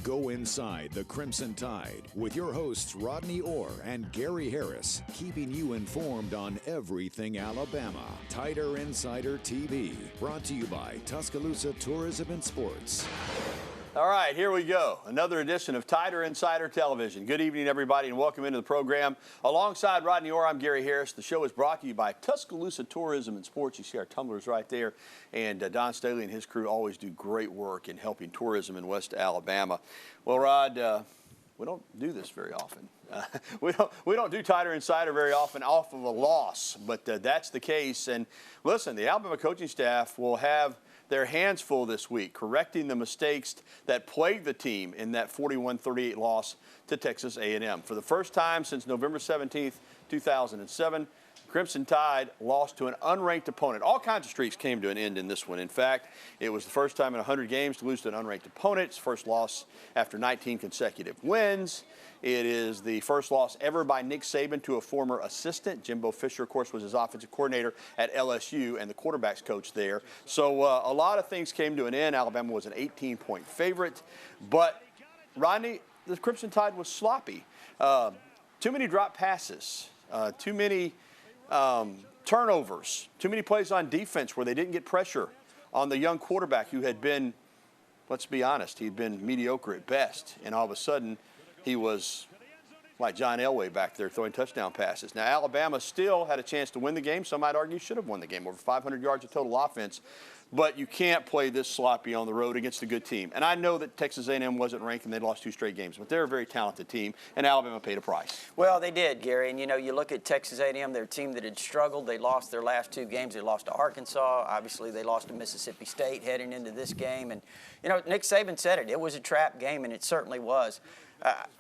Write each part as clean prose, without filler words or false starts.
Go inside the Crimson Tide with your hosts Rodney Orr and Gary Harris, keeping you informed on everything Alabama. Tider Insider TV, brought to you by Tuscaloosa Tourism and Sports. All right, here we go. Another edition of Tider Insider Television. Good evening, everybody, and welcome into the program. Alongside Rodney Orr, I'm Gary Harris. The show is brought to you by Tuscaloosa Tourism and Sports. You see our tumblers right there. And Don Staley and his crew always do great work in helping tourism in West Alabama. Well, Rod, we don't do this very often. We don't do Tider Insider very often off of a loss, but that's the case. And listen, the Alabama coaching staff will have their hands full this week, correcting the mistakes that plagued the team in that 41-38 loss to Texas A&M. For the first time since November 17th, 2007, Crimson Tide lost to an unranked opponent. All kinds of streaks came to an end in this one. In fact, it was the first time in 100 games to lose to an unranked opponent. It's first loss after 19 consecutive wins. It is the first loss ever by Nick Saban to a former assistant. Jimbo Fisher, of course, was his offensive coordinator at LSU and the quarterback's coach there. So a lot of things came to an end. Alabama was an 18-point favorite. But, Rodney, the Crimson Tide was sloppy. Too many drop passes, too many turnovers, too many plays on defense where they didn't get pressure on the young quarterback who had been, let's be honest, he'd been mediocre at best. And all of a sudden, he was like John Elway back there throwing touchdown passes. Now, Alabama still had a chance to win the game. Some might argue should have won the game, over 500 yards of total offense. But you can't play this sloppy on the road against a good team. And I know that Texas A&M wasn't ranked and they lost 2 straight games, but they're a very talented team, and Alabama paid a price. Well, they did, Gary. And, you know, you look at Texas A&M, their team that had struggled. They lost their last 2 games. They lost to Arkansas. Obviously, they lost to Mississippi State heading into this game. And, you know, Nick Saban said it. It was a trap game, and it certainly was.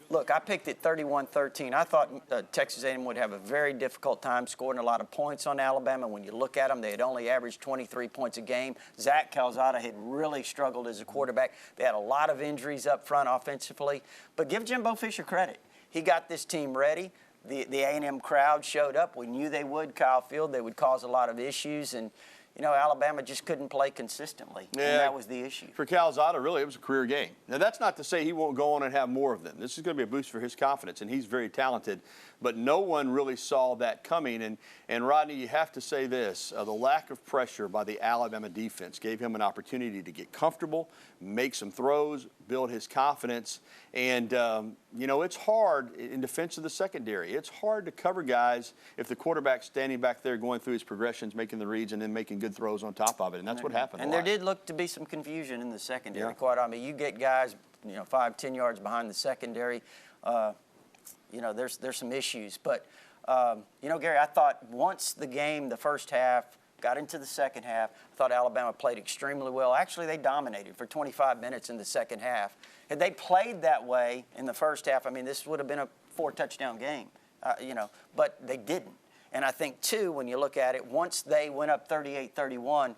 Look, I picked it 31-13. I thought Texas A&M would have a very difficult time scoring a lot of points on Alabama. When you look at them, they had only averaged 23 points a game. Zach Calzada had really struggled as a quarterback. They had a lot of injuries up front offensively. But give Jimbo Fisher credit. He got this team ready. The A&M crowd showed up. We knew they would, Kyle Field. They would cause a lot of issues. And, you know, Alabama just couldn't play consistently, and that was the issue. For Calzada, really, it was a career game. Now, that's not to say he won't go on and have more of them. This is going to be a boost for his confidence, and he's very talented. But no one really saw that coming. And Rodney, you have to say this. The lack of pressure by the Alabama defense gave him an opportunity to get comfortable, make some throws, build his confidence. And, you know, it's hard in defense of the secondary. It's hard to cover guys if the quarterback's standing back there going through his progressions, making the reads, and then making good throws on top of it. And that's what happened. And there did look to be some confusion in the secondary. Quite I mean, you get guys, you know, 5-10 yards behind the secondary. You know, there's some issues. But, you know, Gary, I thought once the game, the first half, got into the second half, I thought Alabama played extremely well. Actually, they dominated for 25 minutes in the second half. Had they played that way in the first half, I mean, this would have been a 4-touchdown game, you know, but they didn't. And I think, too, when you look at it, once they went up 38-31,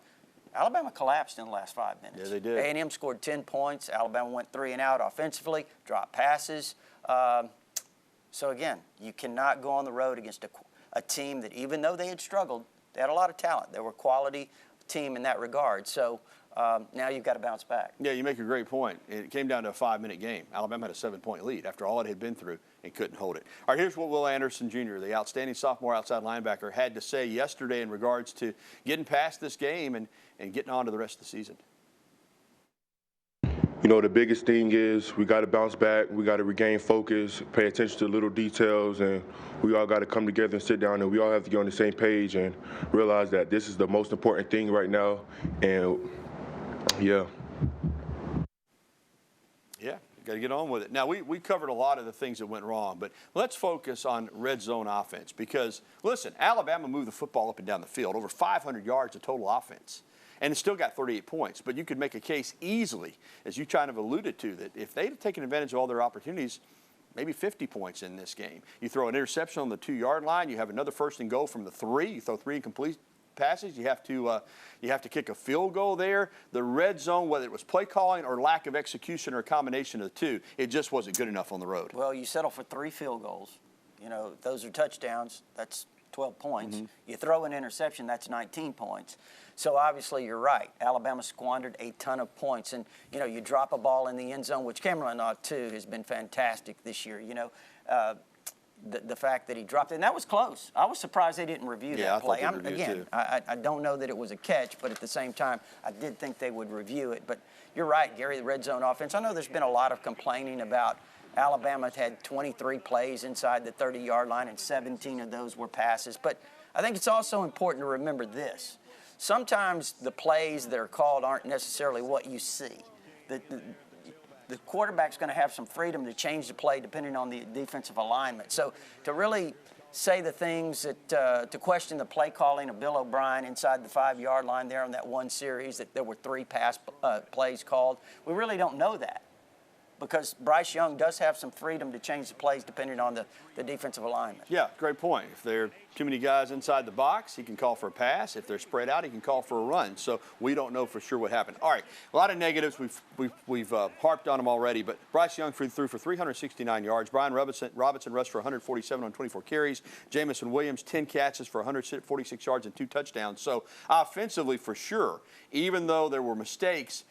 Alabama collapsed in the last 5 minutes. Yeah, they did. A&M scored 10 points. Alabama went 3 and out offensively, dropped passes. So, again, you cannot go on the road against a team that, even though they had struggled, they had a lot of talent. They were a quality team in that regard. So now you've got to bounce back. Yeah, you make a great point. It came down to a 5-minute game. Alabama had a 7-point lead after all it had been through and couldn't hold it. All right, here's what Will Anderson Jr., the outstanding sophomore outside linebacker, had to say yesterday in regards to getting past this game and getting on to the rest of the season. You know, the biggest thing is we got to bounce back. We got to regain focus, pay attention to little details, and we all got to come together and sit down, and we all have to get on the same page and realize that this is the most important thing right now. And, yeah. Yeah, you got to get on with it. Now, we covered a lot of the things that went wrong, but let's focus on red zone offense because, listen, Alabama moved the football up and down the field, over 500 yards of total offense. And it still got 38 points. But you could make a case easily, as you kind of alluded to, that if they'd have taken advantage of all their opportunities, maybe 50 points in this game. You throw an interception on the 2-yard line. You have another 1st and goal from the 3. You throw 3 incomplete passes. You have to kick a field goal there. The red zone, whether it was play calling or lack of execution or a combination of the two, it just wasn't good enough on the road. Well, you settle for 3 field goals. You know, those are touchdowns. That's 12 points. You throw an interception, that's 19 points. So obviously you're right. Alabama squandered a ton of points. And, you know, you drop a ball in the end zone, which Cameron Lott, too, has been fantastic this year. You know, the fact that he dropped it, and that was close. I was surprised they didn't review that play. I don't know that it was a catch, but at the same time, I did think they would review it. But you're right, Gary, the red zone offense. I know there's been a lot of complaining about Alabama had 23 plays inside the 30-yard line, and 17 of those were passes. But I think it's also important to remember this. Sometimes the plays that are called aren't necessarily what you see. The quarterback's going to have some freedom to change the play depending on the defensive alignment. So to really say the things that to question the play calling of Bill O'Brien inside the 5-yard line there on that one series, that there were 3 pass plays called, we really don't know that, because Bryce Young does have some freedom to change the plays depending on the defensive alignment. Yeah, great point. If there are too many guys inside the box, he can call for a pass. If they're spread out, he can call for a run. So we don't know for sure what happened. All right, a lot of negatives. We've harped on them already, but Bryce Young threw for 369 yards. Brian Robinson rushed for 147 on 24 carries. Jamison Williams, 10 catches for 146 yards and 2 touchdowns. So offensively, for sure, even though there were mistakes,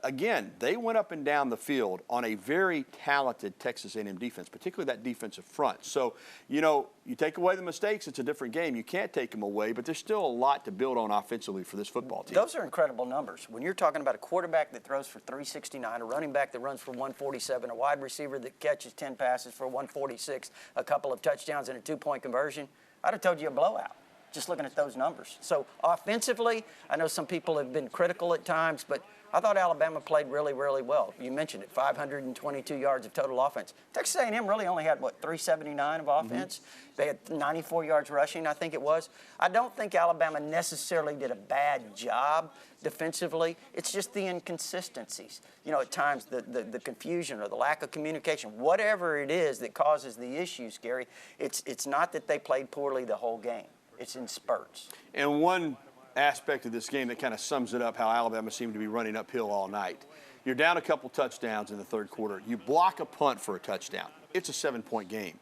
again, they went up and down the field on a very talented Texas A&M defense, particularly that defensive front. So, you know, you take away the mistakes, it's a different game. You can't take them away, but there's still a lot to build on offensively for this football team. Those are incredible numbers. When you're talking about a quarterback that throws for 369, a running back that runs for 147, a wide receiver that catches 10 passes for 146, a couple of touchdowns and a 2-point conversion, I'd have told you a blowout just looking at those numbers. So offensively, I know some people have been critical at times, but I thought Alabama played really, really well. You mentioned it, 522 yards of total offense. Texas A&M really only had, 379 of offense? Mm-hmm. They had 94 yards rushing, I think it was. I don't think Alabama necessarily did a bad job defensively. It's just the inconsistencies. You know, at times the confusion or the lack of communication, whatever it is that causes the issues, Gary, it's not that they played poorly the whole game. It's in spurts. And one aspect of this game that kind of sums it up, how Alabama seemed to be running uphill all night. You're down a couple touchdowns in the third quarter. You block a punt for a touchdown. It's a 7-point game.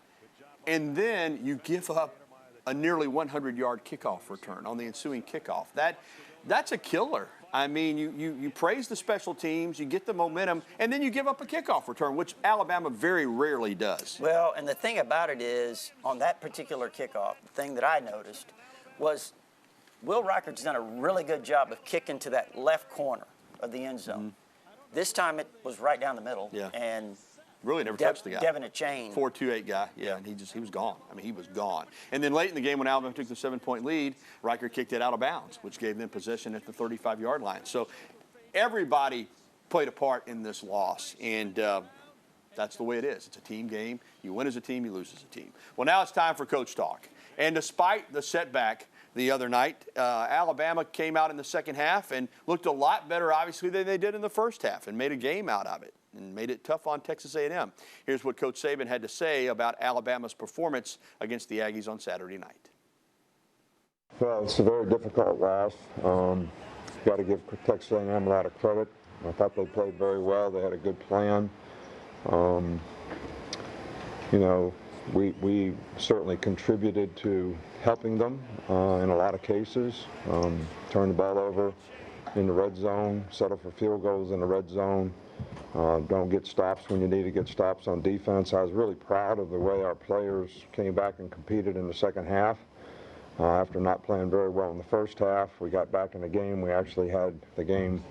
And then you give up a nearly 100-yard kickoff return on the ensuing kickoff. That's a killer. I mean, you praise the special teams, you get the momentum, and then you give up a kickoff return, which Alabama very rarely does. Well, and the thing about it is, on that particular kickoff, the thing that I noticed was Will Reichard's done a really good job of kicking to that left corner of the end zone. Mm-hmm. This time it was right down the middle. Yeah. And really never touched the guy. Devin Achane. 4.28 guy. Yeah, and he was gone. I mean, he was gone. And then late in the game when Alabama took the 7-point lead, Reichard kicked it out of bounds, which gave them possession at the 35-yard line. So everybody played a part in this loss. And that's the way it is. It's a team game. You win as a team, you lose as a team. Well, now it's time for Coach Talk. And despite the setback the other night, Alabama came out in the second half and looked a lot better, obviously, than they did in the first half and made a game out of it and made it tough on Texas A&M. Here's what Coach Saban had to say about Alabama's performance against the Aggies on Saturday night. Well, it's a very difficult loss. Got to give Texas A&M a lot of credit. I thought they played very well. They had a good plan. You know, we certainly contributed to helping them in a lot of cases. Turned the ball over in the red zone, settle for field goals in the red zone. Don't get stops when you need to get stops on defense. I was really proud of the way our players came back and competed in the second half. After not playing very well in the first half, we got back in the game. We actually had the game.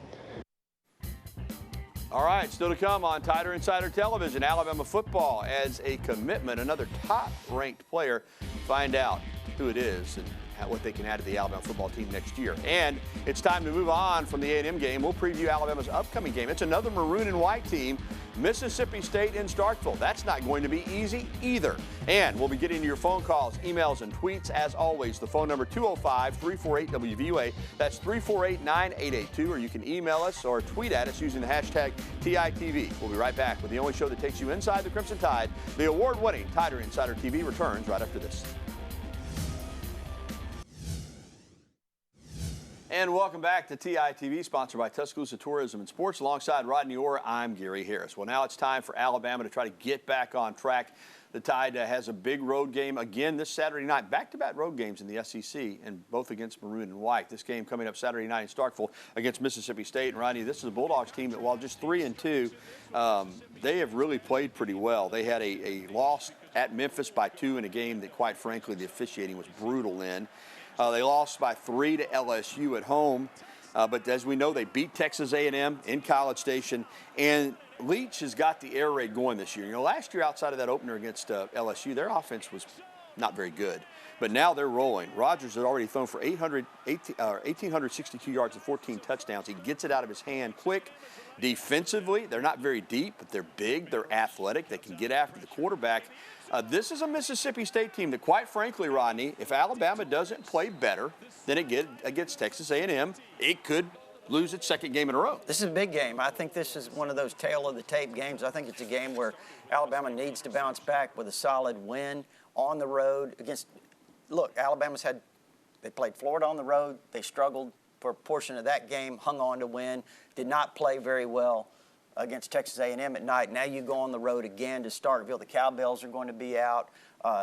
All right, still to come on Tider Insider Television, Alabama football as a commitment, another top-ranked player. Find out who it is and what they can add to the Alabama football team next year. And it's time to move on from the A&M game. We'll preview Alabama's upcoming game. It's another maroon and white team, Mississippi State in Starkville. That's not going to be easy either. And we'll be getting to your phone calls, emails, and tweets. As always, the phone number 205-348-WVUA. That's 348-9882. Or you can email us or tweet at us using the hashtag TITV. We'll be right back with the only show that takes you inside the Crimson Tide. The award-winning Tider Insider TV returns right after this. And welcome back to TITV, sponsored by Tuscaloosa Tourism and Sports. Alongside Rodney Orr, I'm Gary Harris. Well, now it's time for Alabama to try to get back on track. The Tide has a big road game again this Saturday night. Back-to-back road games in the SEC, and both against Maroon and White. This game coming up Saturday night in Starkville against Mississippi State. And Rodney, this is a Bulldogs team that, while just 3-2, they have really played pretty well. They had a loss at Memphis by 2 in a game that, quite frankly, the officiating was brutal in. They lost by 3 to LSU at home. But as we know, they beat Texas A&M in College Station, and Leach has got the air raid going this year. You know, last year outside of that opener against LSU, their offense was not very good. But now they're rolling. Rodgers had already thrown for 1,862 yards and 14 touchdowns. He gets it out of his hand quick. Defensively, they're not very deep, but they're big, they're athletic, they can get after the quarterback. This is a Mississippi State team that, quite frankly, Rodney, if Alabama doesn't play better than it did against Texas A&M, it could lose its second game in a row. This is a big game. I think this is one of those tail-of-the-tape games. I think it's a game where Alabama needs to bounce back with a solid win on the road against – look, they played Florida on the road. They struggled for a portion of that game, hung on to win, did not play very well against Texas A&M at night. Now you go on the road again to Starkville. The Cowbells are going to be out.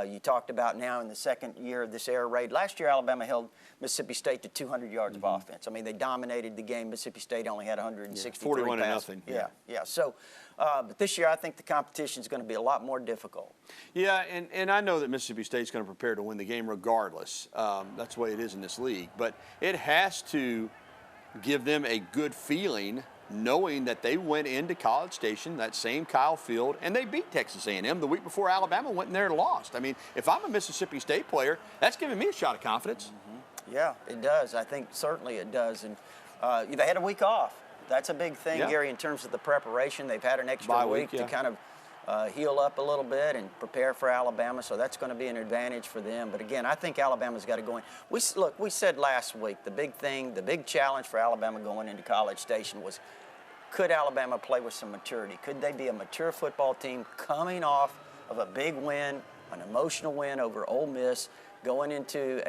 You talked about now in the second year of this air raid. Last year, Alabama held Mississippi State to 200 yards of offense. I mean, they dominated the game. Mississippi State only had 163 41 passes. to nothing. Yeah. So, but this year, I think the competition is going to be a lot more difficult. Yeah, and I know that Mississippi State's going to prepare to win the game regardless. That's the way it is in this league. But it has to give them a good feeling knowing that they went into College Station, that same Kyle Field, and they beat Texas A&M the week before Alabama went in there and lost. I mean, if I'm a Mississippi State player, that's giving me a shot of confidence. Mm-hmm. Yeah, it does. I think certainly it does. And they had a week off. That's a big thing, Gary, in terms of the preparation. They've had an extra week to kind of heal up a little bit and prepare for Alabama, so that's going to be an advantage for them. But again, I think Alabama's got to go in. We said last week the big challenge for Alabama going into College Station was, could Alabama play with some maturity? Could they be a mature football team coming off of a big win, an emotional win over Ole Miss, going into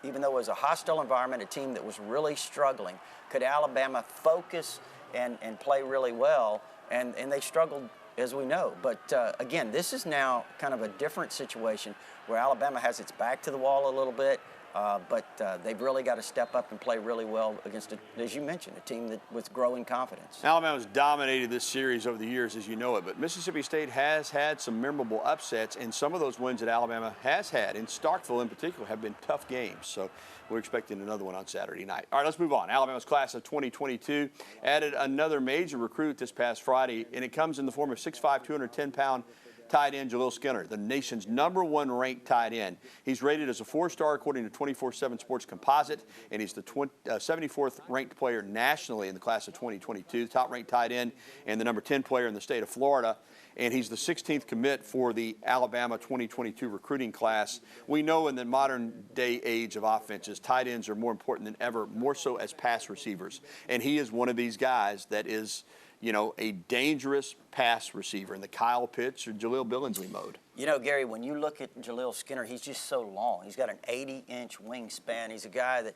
even though it was a hostile environment, a team that was really struggling? Could Alabama focus and play really well? And they struggled, as we know. But again, this is now kind of a different situation where Alabama has its back to the wall a little bit, but they've really got to step up and play really well against, as you mentioned, a team with growing confidence. Alabama's dominated this series over the years, as you know it, but Mississippi State has had some memorable upsets, and some of those wins that Alabama has had, in Starkville in particular, have been tough games. So we're expecting another one on Saturday night. All right, let's move on. Alabama's class of 2022 added another major recruit this past Friday, and it comes in the form of 6'5", 210-pound tight end Jaleel Skinner, the nation's #1 ranked tight end. He's rated as a 4-star according to 24/7 Sports Composite, and he's the 74th ranked player nationally in the class of 2022, top ranked tight end and the #10 player in the state of Florida. And he's the 16th commit for the Alabama 2022 recruiting class. We know in the modern day age of offenses, tight ends are more important than ever, more so as pass receivers. And he is one of these guys that is, a dangerous pass receiver in the Kyle Pitts or Jaleel Billingsley mode. Gary, when you look at Jaleel Skinner, he's just so long. He's got an 80-inch wingspan. He's a guy that,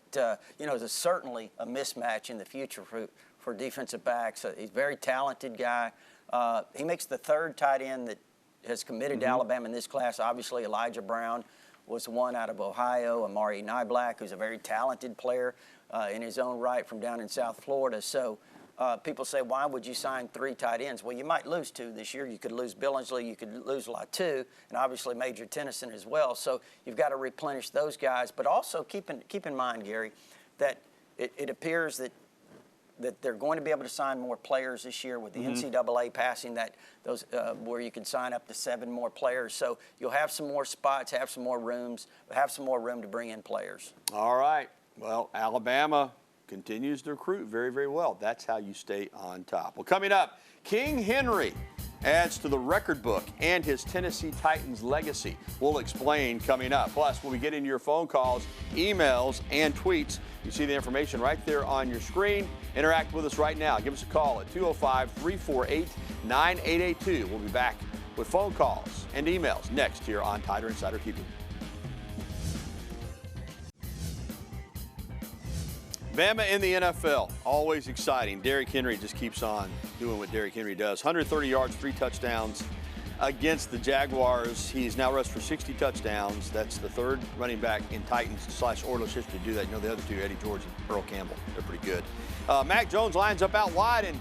is certainly a mismatch in the future for defensive backs. He's a very talented guy. He makes the third tight end that has committed to Alabama in this class. Obviously, Elijah Brown was one out of Ohio. Amari Niblack, who's a very talented player in his own right from down in South Florida. So people say, why would you sign 3 tight ends? Well, you might lose 2 this year. You could lose Billingsley. You could lose Latu, and obviously Major Tennyson as well. So you've got to replenish those guys. But also keep in mind, Gary, that it appears that they're going to be able to sign more players this year with the NCAA passing those where you can sign up to 7 more players. So you'll have some more spots, have some more rooms, have some more room to bring in players. All right. Well, Alabama continues to recruit very, very well. That's how you stay on top. Well, coming up, King Henry adds to the record book and his Tennessee Titans legacy. We'll explain coming up. Plus, we'll be getting your phone calls, emails, and tweets. You see the information right there on your screen. Interact with us right now. Give us a call at 205-348-9882. We'll be back with phone calls and emails next here on Tider Insider TV. Bama in the NFL, always exciting. Derrick Henry just keeps on doing what Derrick Henry does. 130 yards, 3 touchdowns. against the Jaguars. He's now rushed for 60 touchdowns. That's the third running back in Titans/Oilers history to do that. You know the other two, Eddie George and Earl Campbell. They're pretty good. Mac Jones lines up out wide, and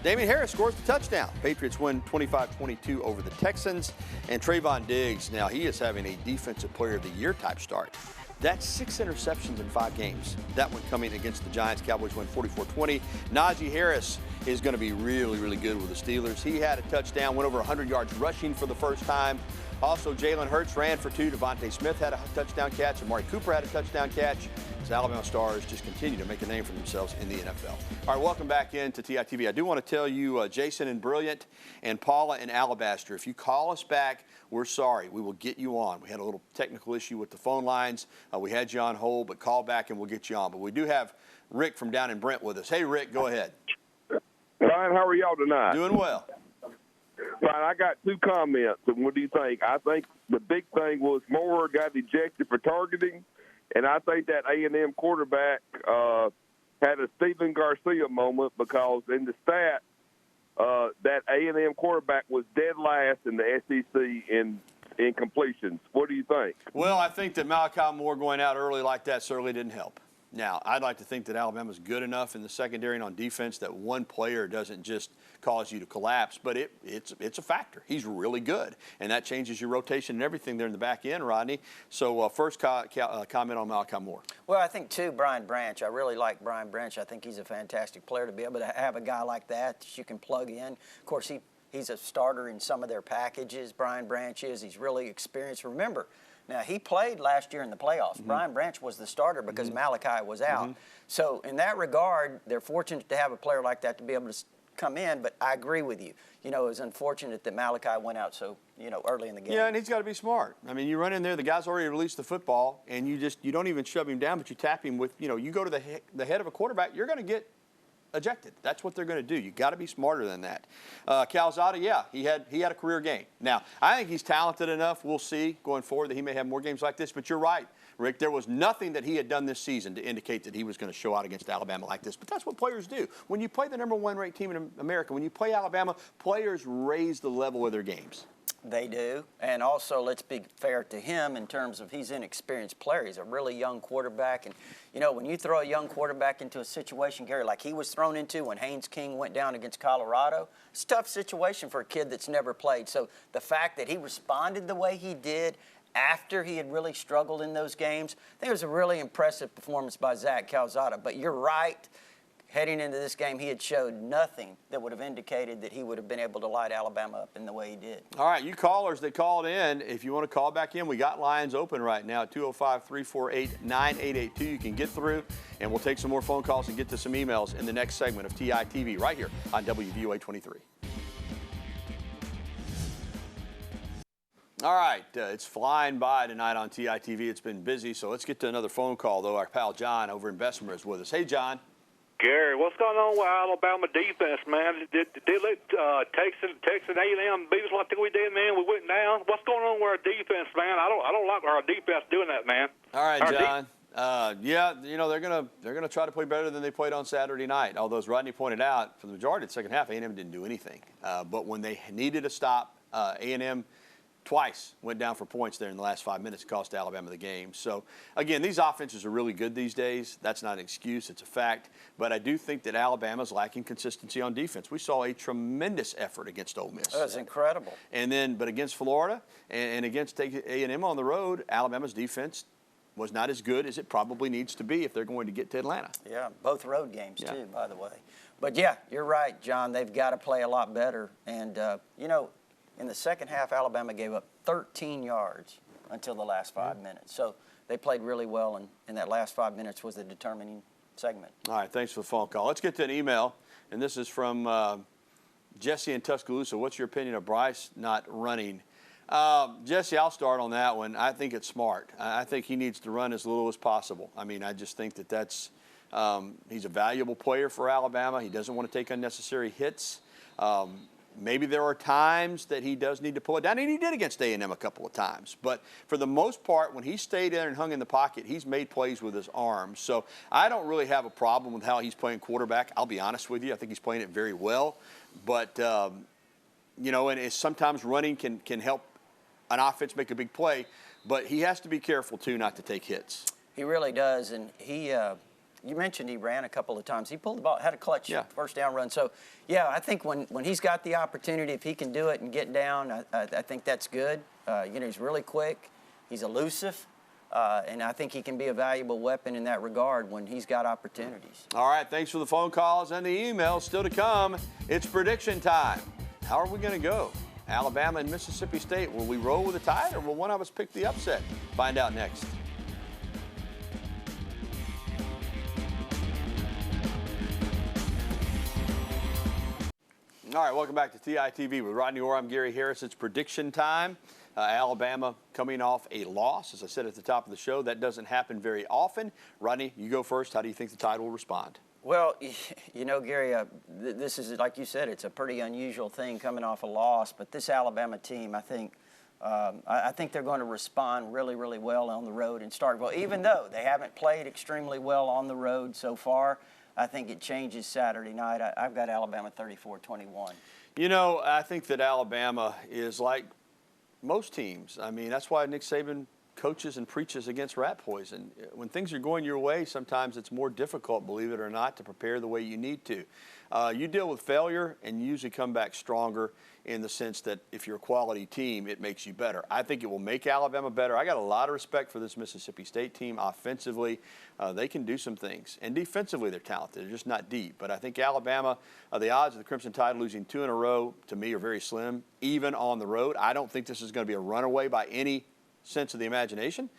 Damian Harris scores the touchdown. Patriots win 25-22 over the Texans. And Trayvon Diggs, now he is having a Defensive Player of the Year type start. That's 6 interceptions in 5 games. That one coming against the Giants. Cowboys win 44-20. Najee Harris is going to be really, really good with the Steelers. He had a touchdown, went over 100 yards rushing for the first time. Also, Jalen Hurts ran for 2. Devontae Smith had a touchdown catch. Amari Cooper had a touchdown catch. As Alabama Stars just continue to make a name for themselves in the NFL. All right, welcome back into TITV. I do want to tell you, Jason in Brilliant and Paula in Alabaster, if you call us back, we're sorry. We will get you on. We had a little technical issue with the phone lines. We had you on hold, but call back and we'll get you on. But we do have Rick from down in Brent with us. Hey, Rick, go ahead. Ryan, how are y'all tonight? Doing well. Ryan, I got 2 comments. And what do you think? I think the big thing was Moore got ejected for targeting, and I think that A&M quarterback had a Stephen Garcia moment because in the stat, that A&M quarterback was dead last in the SEC in completions. What do you think? Well, I think that Malachi Moore going out early like that certainly didn't help. Now, I'd like to think that Alabama's good enough in the secondary and on defense that one player doesn't just cause you to collapse, but it's a factor. He's really good, and that changes your rotation and everything there in the back end, Rodney. So first comment on Malachi Moore. Well, I think, too, Brian Branch. I really like Brian Branch. I think he's a fantastic player to be able to have a guy like that you can plug in. Of course, he's a starter in some of their packages, Brian Branch is. He's really experienced. Remember, now, he played last year in the playoffs. Mm-hmm. Brian Branch was the starter because Malachi was out. Mm-hmm. So in that regard, they're fortunate to have a player like that to be able to come in, but I agree with you. You know, it was unfortunate that Malachi went out so, early in the game. Yeah, and he's got to be smart. I mean, you run in there, the guy's already released the football, and you don't even shove him down, but you tap him with, you go to the head of a quarterback, you're going to get ejected. That's what they're going to do. You got to be smarter than that. Calzada, yeah, he had a career game. Now, I think he's talented enough. We'll see going forward that he may have more games like this. But you're right, Rick. There was nothing that he had done this season to indicate that he was going to show out against Alabama like this. But that's what players do. When you play the #1 ranked team in America, when you play Alabama, players raise the level of their games. They do. And also, let's be fair to him in terms of he's an inexperienced player. He's a really young quarterback. And, when you throw a young quarterback into a situation, Gary, like he was thrown into when Haynes King went down against Colorado, it's a tough situation for a kid that's never played. So the fact that he responded the way he did after he had really struggled in those games, I think it was a really impressive performance by Zach Calzada. But you're right. Heading into this game, he had showed nothing that would have indicated that he would have been able to light Alabama up in the way he did. All right, you callers that called in, if you want to call back in, we got lines open right now at 205-348-9882. You can get through, and we'll take some more phone calls and get to some emails in the next segment of TITV right here on WVOA 23. All right, it's flying by tonight on TITV. It's been busy, so let's get to another phone call, though. Our pal John over in Bessemer is with us. Hey, John. Gary, what's going on with Alabama defense, man? Did let Texas A&M beat us like we did, man? We went down. What's going on with our defense, man? I don't like our defense doing that, man. All right, John. Yeah, they're gonna try to play better than they played on Saturday night. Although, as Rodney pointed out, for the majority of the second half, A&M didn't do anything. But when they needed to stop, A&M twice went down for points there in the last 5 minutes. It cost Alabama the game. So, again, these offenses are really good these days. That's not an excuse. It's a fact. But I do think that Alabama's lacking consistency on defense. We saw a tremendous effort against Ole Miss. That was incredible. But against Florida and against A&M on the road, Alabama's defense was not as good as it probably needs to be if they're going to get to Atlanta. Yeah, both road games, too, by the way. But, yeah, you're right, John. They've got to play a lot better. And, in the second half, Alabama gave up 13 yards until the last 5 minutes. So they played really well, and that last 5 minutes was the determining segment. All right, thanks for the phone call. Let's get to an email, and this is from Jesse in Tuscaloosa. What's your opinion of Bryce not running? Jesse, I'll start on that one. I think it's smart. I think he needs to run as little as possible. I mean, I just think that's he's a valuable player for Alabama. He doesn't want to take unnecessary hits. Maybe there are times that he does need to pull it down, and he did against A&M a couple of times. But for the most part, when he stayed there and hung in the pocket, he's made plays with his arms. So I don't really have a problem with how he's playing quarterback. I'll be honest with you. I think he's playing it very well. But you know, and sometimes running can help an offense make a big play, but he has to be careful too not to take hits. He really does, and you mentioned he ran a couple of times. He pulled the ball, had a clutch first down run. So, yeah, I think when he's got the opportunity, if he can do it and get down, I think that's good. You know, he's really quick. He's elusive. And I think he can be a valuable weapon in that regard when he's got opportunities. All right, thanks for the phone calls and the emails. Still to come, it's prediction time. How are we going to go? Alabama and Mississippi State. Will we roll with the Tide, or will one of us pick the upset? Find out next. All right, welcome back to TITV with Rodney Orr. I'm Gary Harris. It's prediction time. Alabama coming off a loss, as I said at the top of the show. That doesn't happen very often. Rodney, you go first. How do you think the Tide will respond? Well, you know, Gary, this is, like you said, it's a pretty unusual thing coming off a loss. But this Alabama team, I think they're going to respond really, really well on the road in Starkville. Even though they haven't played extremely well on the road so far, I think it changes Saturday night. I've got Alabama 34-21. You know, I think that Alabama is like most teams. I mean, that's why Nick Saban coaches and preaches against rat poison. When things are going your way, sometimes it's more difficult, believe it or not, to prepare the way you need to. You deal with failure and you usually come back stronger in the sense that if you're a quality team, it makes you better. I think it will make Alabama better. I got a lot of respect for this Mississippi State team. Offensively, they can do some things. And defensively, they're talented. They're just not deep. But I think Alabama, the odds of the Crimson Tide losing 2 in a row, to me, are very slim, even on the road. I don't think this is going to be a runaway by any sense of the imagination.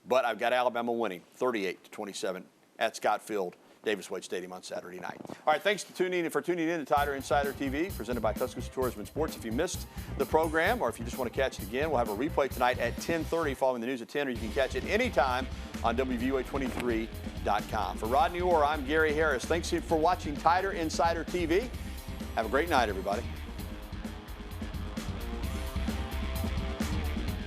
But I've got Alabama winning 38-27 at Scott Field, Davis Wade Stadium on Saturday night. All right, thanks for tuning in to Tider Insider TV, presented by Tuscaloosa Tourism and Sports. If you missed the program or if you just want to catch it again, we'll have a replay tonight at 10:30 following the news at 10, or you can catch it anytime on WVUA23.com. For Rodney Orr, I'm Gary Harris. Thanks for watching Tider Insider TV. Have a great night, everybody.